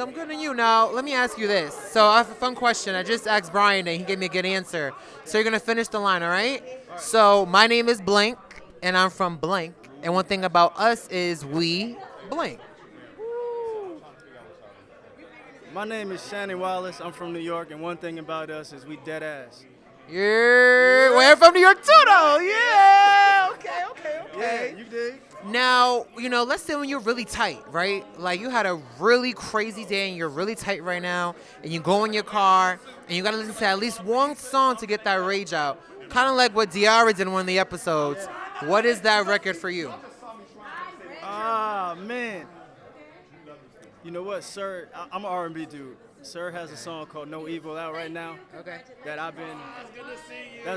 So I'm good on you. Now, let me ask you this. So I have a fun question. I just asked Brian and he gave me a good answer. So you're going to finish the line, all right? So my name is Blank and I'm from Blank. And one thing about us is we blank. My name is Shannon Wallace. I'm from New York, and one thing about us is we dead ass. Yeah. We're from New York too, though. Yeah. Okay. Yeah, you dig? Now, let's say when you're really tight, right? Like you had a really crazy day and you're really tight right now, and you go in your car and you gotta listen to at least one song to get that rage out. Kind of like what Diarra did in one of the episodes. What is that record for you? Ah, man. You know what, Sir? I'm an R&B dude. Sir has a song called No Evil out right now. Okay. That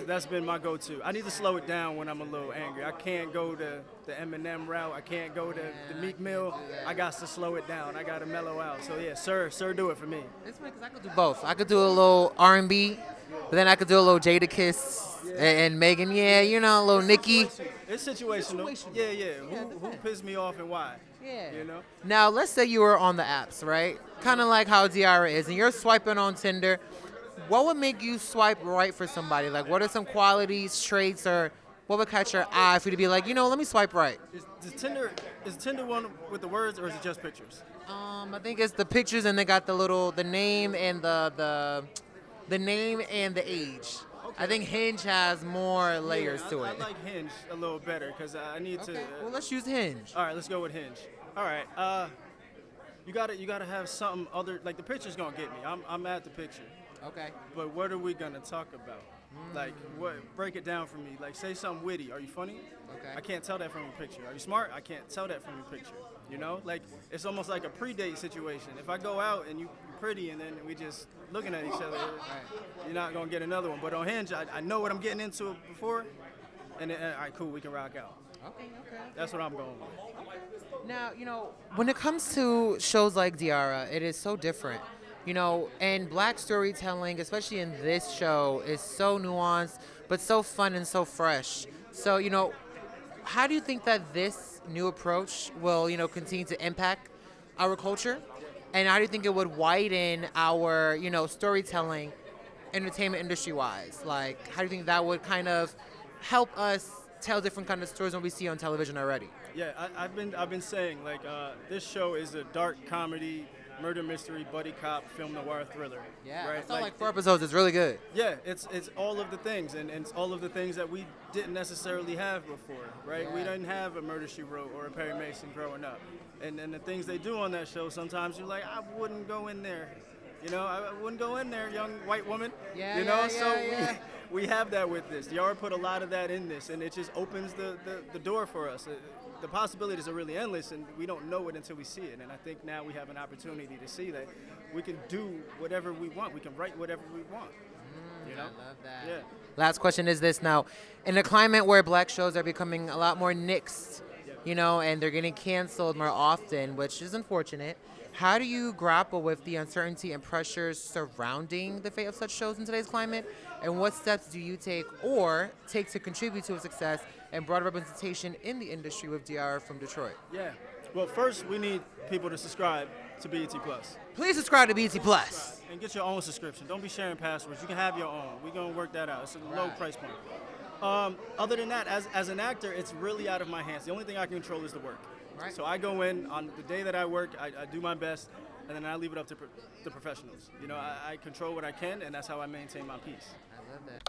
that's been my go-to. I need to slow it down when I'm a little angry. I can't go the Eminem route. I can't go the Meek Mill. I got to slow it down. I got to mellow out. So yeah, Sir, do it for me. It's funny because I could do both. I could do a little R&B, but then I could do a little Jadakiss and Megan. Yeah, a little Nicki. It's situational. Yeah. Who pissed me off and why? Yeah. You know? Now, let's say you were on the apps, right? Kind of like how Diarra is, and you're swiping on Tinder. What would make you swipe right for somebody? Like, what are some qualities, traits, or what would catch your eye for you to be like, let me swipe right? Is Tinder one with the words, or is it just pictures? I think it's the pictures, and they got the name and the name and the age. Okay. I think Hinge has more layers to it. I like Hinge a little better because I need to. Well, let's use Hinge. All right, let's go with Hinge. All right, you gotta have something other. Like the picture's gonna get me. I'm at the picture. Okay. But what are we gonna talk about? Like, what? Break it down for me. Like, say something witty. Are you funny? Okay. I can't tell that from your picture. Are you smart? I can't tell that from your picture. Like it's almost like a pre-date situation. If I go out and you're pretty and then we just looking at each other, you're not gonna get another one. But on Hinge, I know what I'm getting into before, and then, all right, cool, we can rock out. Okay. That's what I'm going with. Now, when it comes to shows like Diarra, it is so different. And black storytelling, especially in this show, is so nuanced, but so fun and so fresh. So, how do you think that this new approach will, continue to impact our culture? And how do you think it would widen our, storytelling, entertainment industry-wise? Like, how do you think that would kind of help us tell different kind of stories than we see on television already? Yeah, I've been saying like this show is a dark comedy, murder mystery, buddy cop, film noir thriller. Yeah, right? I saw like 4 episodes. It's really good. Yeah, it's all of the things, and it's all of the things that we didn't necessarily have before, right? Yeah. We didn't have a Murder, She Wrote or a Perry Mason growing up. And the things they do on that show, sometimes you're like, I wouldn't go in there. I wouldn't go in there, young white woman. Yeah. We have that with this. Diarra put a lot of that in this, and it just opens the door for us. The possibilities are really endless, and we don't know it until we see it. And I think now we have an opportunity to see that we can do whatever we want. We can write whatever we want. I love that. Yeah. Last question is this now. In a climate where black shows are becoming a lot more nixed, and they're getting canceled more often, which is unfortunate, how do you grapple with the uncertainty and pressures surrounding the fate of such shows in today's climate? And what steps do you take to contribute to a success and broader representation in the industry with Diarra from Detroit? Yeah. Well, first, we need people to subscribe to BET Plus. Please subscribe to BET Plus. And get your own subscription. Don't be sharing passwords. You can have your own. We're going to work that out. It's a low price point. Other than that, as an actor, it's really out of my hands. The only thing I can control is the work. Right. So I go in on the day that I work, I do my best, and then I leave it up to the professionals. I control what I can, and that's how I maintain my peace. I love that.